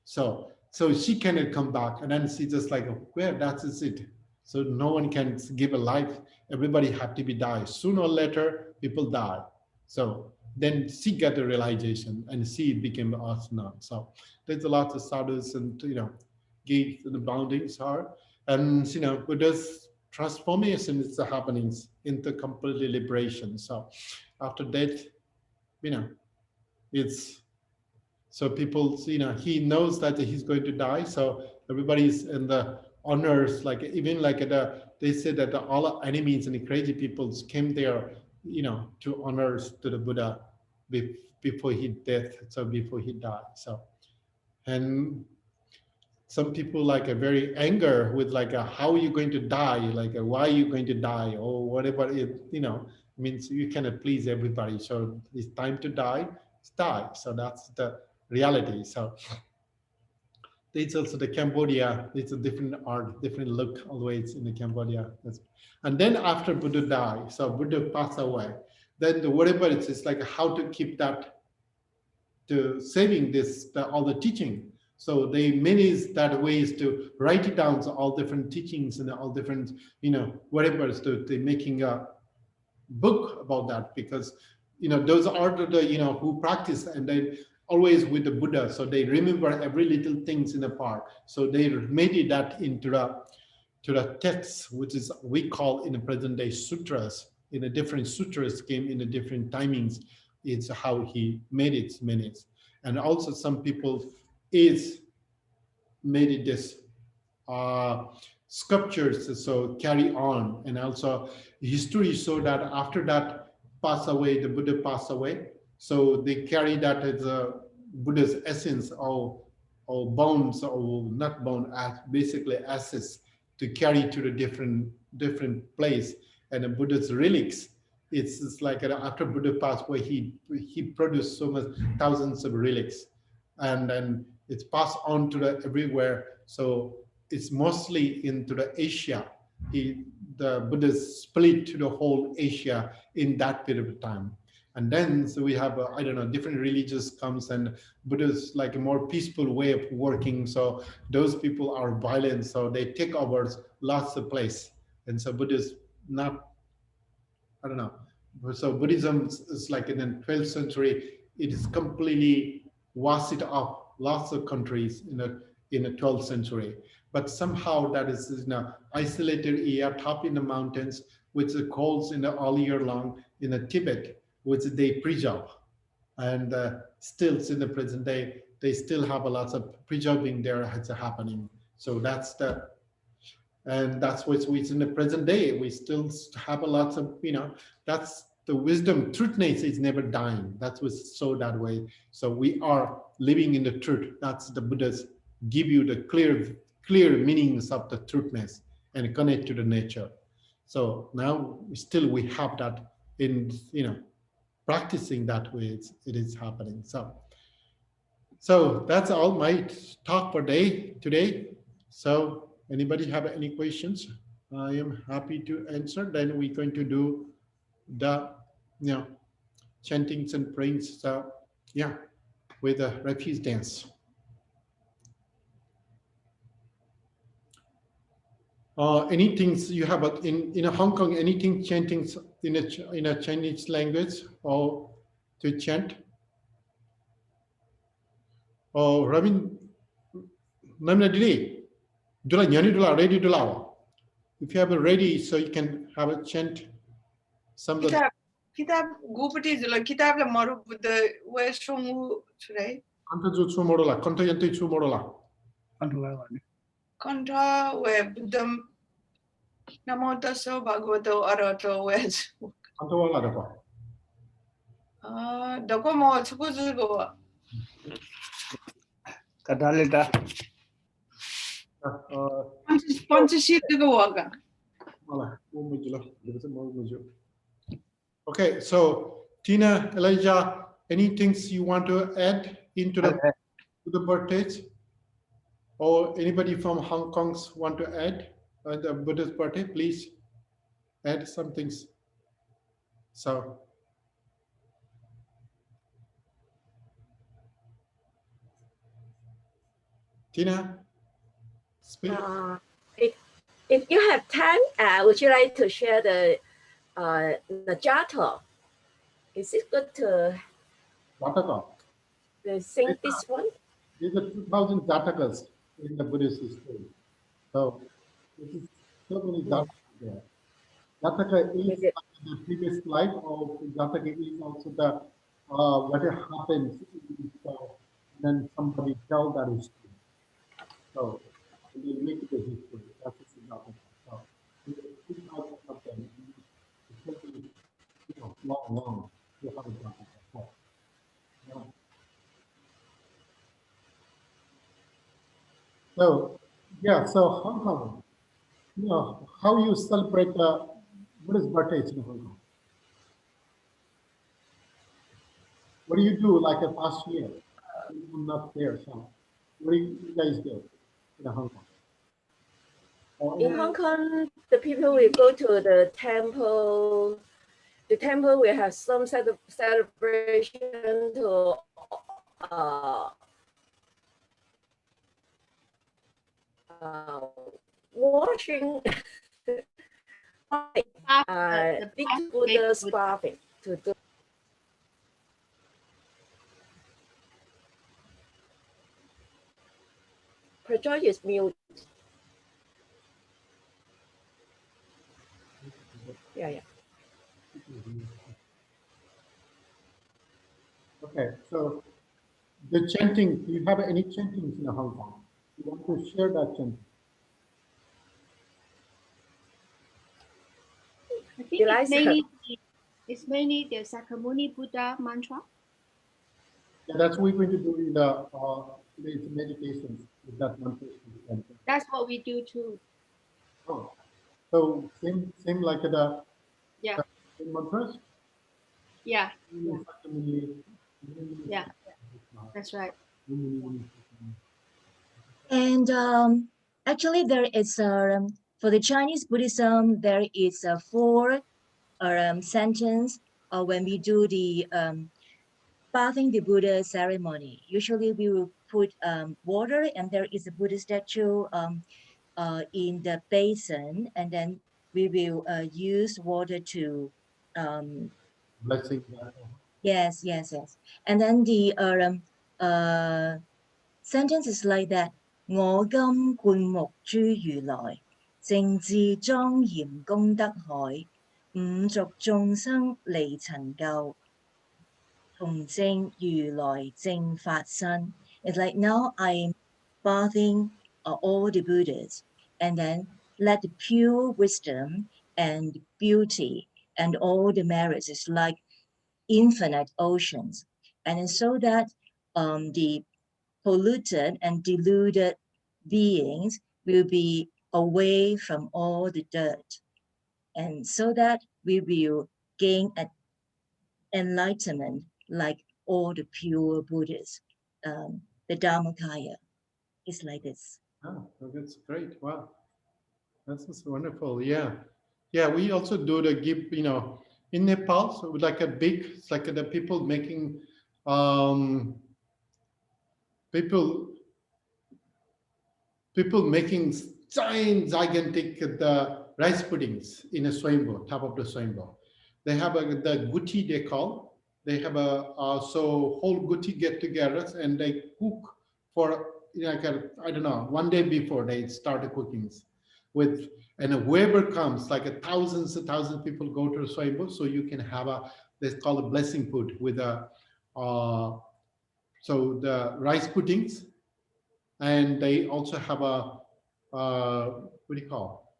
So she cannot come back, and then she just like, well, that's it. So no one can give a life. Everybody have to be die. Sooner or later, people die. So then she got the realization, and she became asana. So there's a lot of sadhus and gates and the boundings are, and with this transformation is happening into completely liberation. So after that, you know, it's, so people, he knows that he's going to die. So everybody's in the honors, like even like they said that all enemies and the crazy people came there, to honors to the Buddha before he death. So before he died. So, and some people like a very anger with like how are you going to die, like why are you going to die, or whatever it means. You cannot please everybody, so it's time to die, it's die. So that's the reality. So it's also the Cambodia, it's a different art, different look always in the Cambodia. And then after Buddha died, so Buddha passed away, then whatever it's like how to keep that, to saving this all the teaching. So they manage that ways to write it down, so all different teachings and all different, whatever. So they making a book about that, because those are the who practice, and they always with the Buddha, so they remember every little things in the part. So they made it that into the text, which is we call in the present day sutras. In a different sutras came in a different timings. It's how he made it minutes. And also some people is made it this uh, sculptures, so carry on. And also history, so that after that pass away, the Buddha passed away, so they carry that as a Buddha's essence, or bones, or not bone, as basically ashes, to carry to the different place. And the Buddha's relics, it's like after Buddha passed away, he produced so much, thousands of relics, and then it's passed on to the everywhere. So it's mostly into the Asia. The Buddhists split to the whole Asia in that period of time. And then so we have I don't know, different religions comes, and Buddha's like a more peaceful way of working. So those people are violent, so they take over lots of place. And so Buddhists not, I don't know. So Buddhism is like in the 12th century, it is completely washed it off lots of countries in the 12th century. But somehow that is in a isolated area top in the mountains, which is cold in the all year long in the Tibet, which they preserve. And still in the present day, they still have a lot of preserving there that's happening. So that's the, and that's what's in the present day. We still have a lot of, that's the wisdom. Truthness is never dying. That's what's so that way. So we are living in the truth. That's the Buddha's give you the clear meanings of the truthness and connect to the nature. So now still we have that in, practicing that way. It is happening. So that's all my talk for day today. So anybody have any questions? I am happy to answer. Then we're going to do the chantings and prayings. So yeah, with the refuse dance. Anything you have in Hong Kong? Anything chanting in a Chinese language or to chant? Or Ramin Namna Dili, Dula Nyani Dula ready Dula. If you have a ready, so you can have a chant some of the किताब गोपटी जुल किताबले मरु बुद्ध वे सोंगु छुराई Kanta ju chu morola, kanta yanti chu morola. कण्ठ वे बुद्धम नमो तस्सो भगवतो अरहतो वे Kanta wala da pa. दको म छुको जुगो Katalita. Panchsheel जुगो Wagah Okay, so Tina, Elijah, any things you want to add into the birthdays? Or anybody from Hong Kong want to add the Buddha's birthday? Please add some things. So, Tina, speak. If you have time, would you like to share the Najato? Is it good to sing this one? These are 2,000 Jatakas in the Buddhist history. So, this is so many Jatakas there. Jataka is the previous life, or Jataka is also the what happens then somebody tell that history. So they make it a history. That's the Jataka. So it's 2,000 of them. It's long. You have a Jataka. So yeah, so Hong Kong, how you celebrate the Buddhist birthdays in Hong Kong? What do you do like a past year? I'm not there, so what do you guys do in Hong Kong? In Hong Kong, the people will go to the temple. The temple will have some celebration to washing big Buddha's bathing to do. Project is mute. Yeah. Okay, so the chanting, do you have any chantings in Hong Kong? You want to share that chanting? I think it's mainly the Sakyamuni Buddha mantra. Yeah, that's what we're going to do in the meditations with that one person. That's what we do too. Oh, so same like the same mantras? Yeah. Yeah. Yeah. That's right. And actually, there is for the Chinese Buddhism, there is a 4 sentence when we do the bathing the Buddha ceremony. Usually, we will put water, and there is a Buddha statue in the basin, and then we will use water to blessing. Yes. And then the sentence is like that. 我今灌木諸如來，正智莊嚴功德海，五濁眾生離塵垢，同證如來正法身. It's like now I'm bathing all the Buddhas, and then let the pure wisdom and beauty and all the merits is like infinite oceans, and so that the polluted and deluded beings will be away from all the dirt, and so that we will gain an enlightenment like all the pure Buddhas. The Dharmakaya is like this. Oh, that's great. Wow. That's just wonderful. Yeah. Yeah, we also do the give, in Nepal, so like a big, it's like the people making people making gigantic the rice puddings in a swaybo, top of the swaybo. They have the guti they call. They have so whole guti get together and they cook for like I don't know, one day before they start the cookings with, and whoever comes, like thousands and thousands of people go to the swaybo, so you can have they call a blessing food with so the rice puddings, and they also have what do you call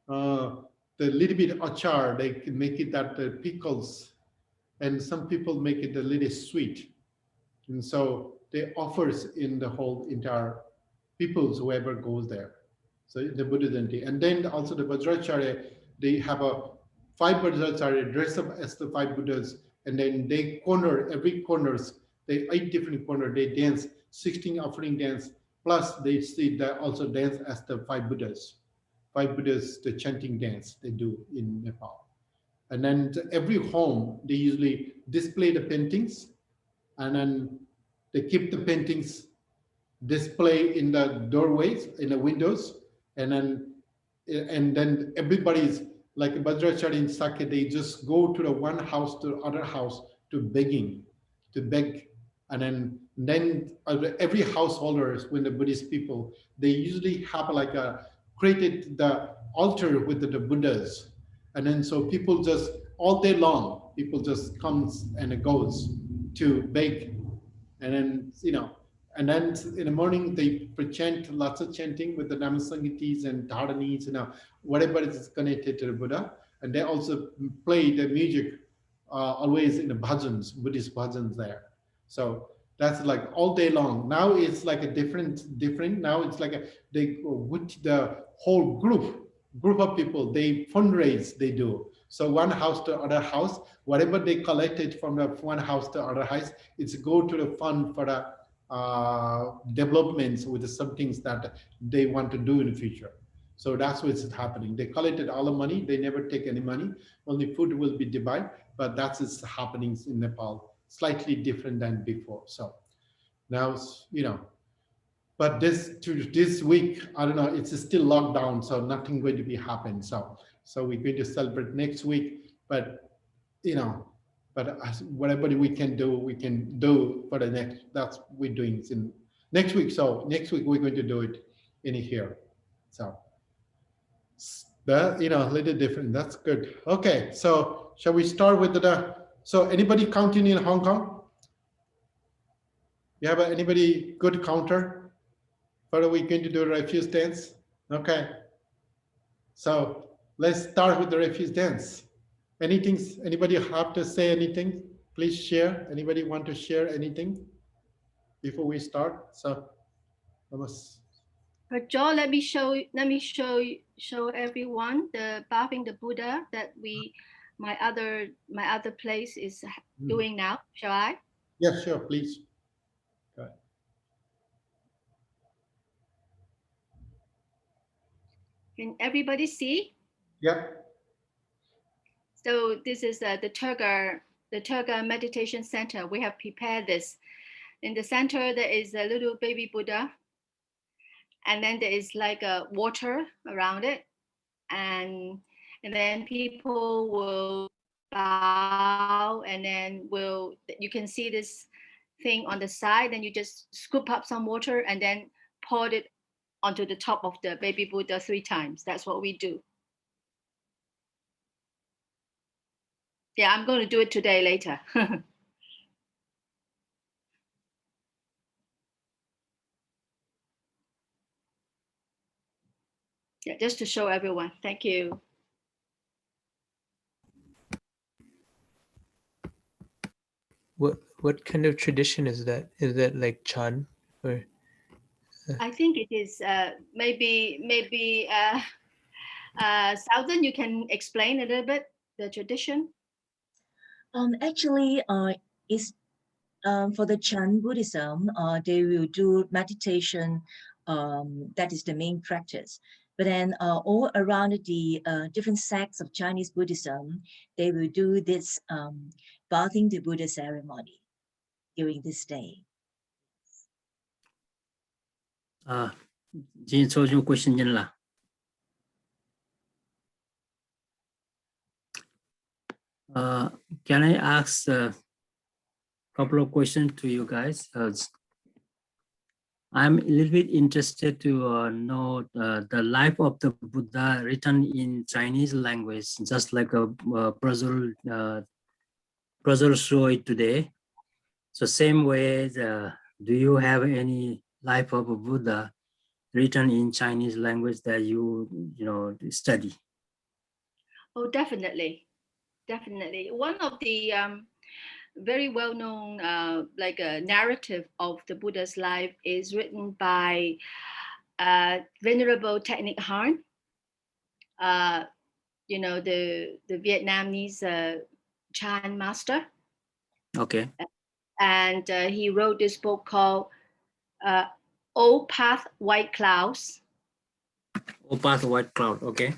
the little bit achar. They can make it that the pickles, and some people make it a little sweet, and so they offers in the whole entire peoples whoever goes there. So the Buddha Janti, and then also the Vajracharya, they have a 5 Vajracharya dress up as the 5 Buddhas, and then they corner every corners. They 8 different corner. They dance 16 offering dance. Plus they see that also dance as the 5 Buddhas. 5 Buddhas, the chanting dance they do in Nepal. And then every home they usually display the paintings, and then they keep the paintings display in the doorways, in the windows, and then everybody's like Bhadracharya in Sakya, they just go to the one house to the other house to beg, and then every householders, when the Buddhist people, they usually have like a created the altar with the Buddhas, and then so people just all day long, people just comes and goes to beg, and then and then in the morning they chant lots of chanting with the Namasangitis and Dharanis, whatever is connected to the Buddha. And they also play the music always in the bhajans, Buddhist bhajans there. So that's like all day long. Now it's like a different. Now it's like they with the whole group of people, they fundraise, they do. So one house to other house, whatever they collected from the one house to other house, it's go to the fund for the developments with some things that they want to do in the future. So that's what's happening. They collected all the money. They never take any money. Only food will be divided. But that's what's happening in Nepal. Slightly different than before. So now, but this week, I don't know, it's still locked down, so nothing going to be happen. So we're going to celebrate next week, but but whatever we can do for the next. That's we're doing in next week. So next week we're going to do it in here. So that a little different. That's good. Okay, so shall we start with the? So anybody counting in Hong Kong? You have anybody good counter? What are we going to do? Refuse dance? Okay. So let's start with the refuse dance. Anybody have to say anything? Please share. Anybody want to share anything before we start? So vamos. But Joe, let me show everyone the bathing the Buddha that my other place is doing now. Shall I? Yeah, sure, please. Go ahead. Can everybody see? Yeah. So this is the Turga Meditation Center. We have prepared this. In the center, there is a little baby Buddha. And then there is like a water around it. And then people will bow, and then you can see this thing on the side, and you just scoop up some water and then pour it onto the top of the baby Buddha 3 times. That's what we do. Yeah, I'm going to do it today later. Yeah, just to show everyone. Thank you. What kind of tradition is that? Is that like Chan or? I think it is maybe Southern. You can explain a little bit the tradition. Actually, it's for the Chan Buddhism. They will do meditation. That is the main practice. But then all around the different sects of Chinese Buddhism, they will do this bathing the Buddha ceremony during this day. Jin so yung question yan la. Can I ask a couple of questions to you guys? I'm a little bit interested to know the life of the Buddha written in Chinese language, just like a Brazil show it today. So same way, do you have any life of a Buddha written in Chinese language that you study? Oh, definitely. One of the very well-known like a narrative of the Buddha's life is written by Venerable Thich Nhat Hanh, the Vietnamese Chan master. Okay. And he wrote this book called Old Path White Clouds. Old Path White Cloud, okay.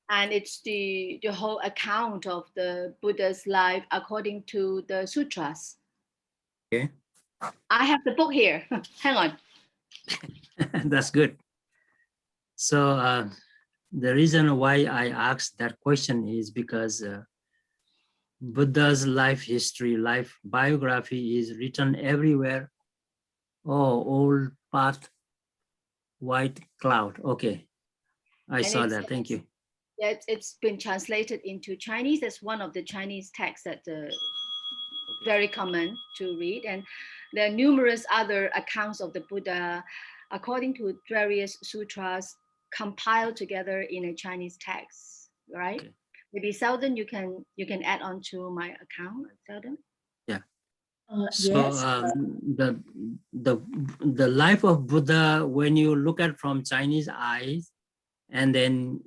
And it's the whole account of the Buddha's life according to the sutras. Okay. I have the book here. Hang on. That's good. So the reason why I asked that question is because Buddha's life history, life biography is written everywhere. Oh, Old Path White Cloud. Okay. I saw that. Thank you. Yeah, it's been translated into Chinese. That's one of the Chinese texts that very common to read. And there are numerous other accounts of the Buddha according to various sutras compiled together in a Chinese text, right? Okay. Maybe Sheldon, you can add on to my account, Sheldon. Yeah. So yes. The life of Buddha, when you look at from Chinese eyes, and then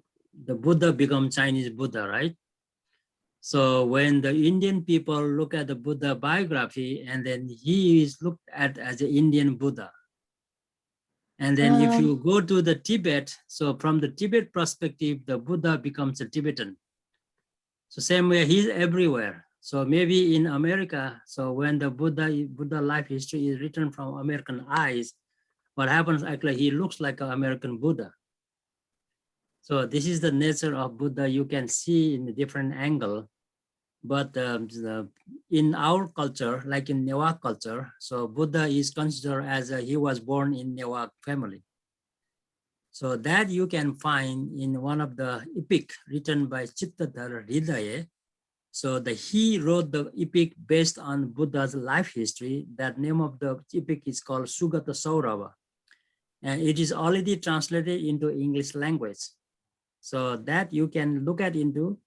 the Buddha become Chinese Buddha, right? So when the Indian people look at the Buddha biography, and then he is looked at as an Indian Buddha. And then if you go to the Tibet, so from the Tibet perspective, the Buddha becomes a Tibetan. So same way, he's everywhere. So maybe in America, so when the Buddha life history is written from American eyes, what happens actually, he looks like an American Buddha. So this is the nature of Buddha. You can see in a different angle, but in our culture, like in Newak culture, so Buddha is considered as he was born in Newak family. So that you can find in one of the epic written by Chittadhara Hridaya. So he wrote the epic based on Buddha's life history. That name of the epic is called Sugata Saurava. And it is already translated into English language. So that you can look at into,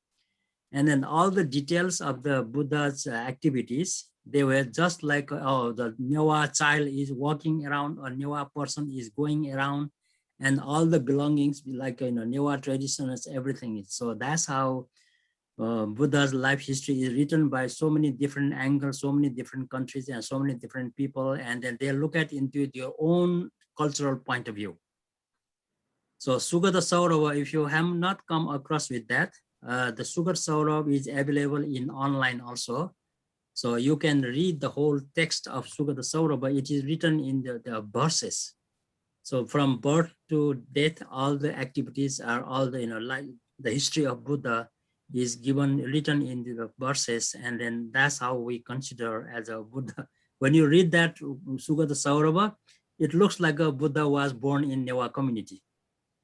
and then all the details of the Buddha's activities, they were just like, oh, the Nyawa child is walking around, or Nyawa person is going around, and all the belongings, like, Nyawa traditions, everything. So that's how Buddha's life history is written by so many different angles, so many different countries, and so many different people, and then they look at into their own cultural point of view. So Sugata Saurava, if you have not come across with that, the Sugata Saurava is available in online also. So you can read the whole text of Sugata Saurava. It is written in the verses. So from birth to death, all the activities are all the, like the history of Buddha is written in the verses, and then that's how we consider as a Buddha. When you read that Sugata Saurava, it looks like a Buddha was born in Nyawa community.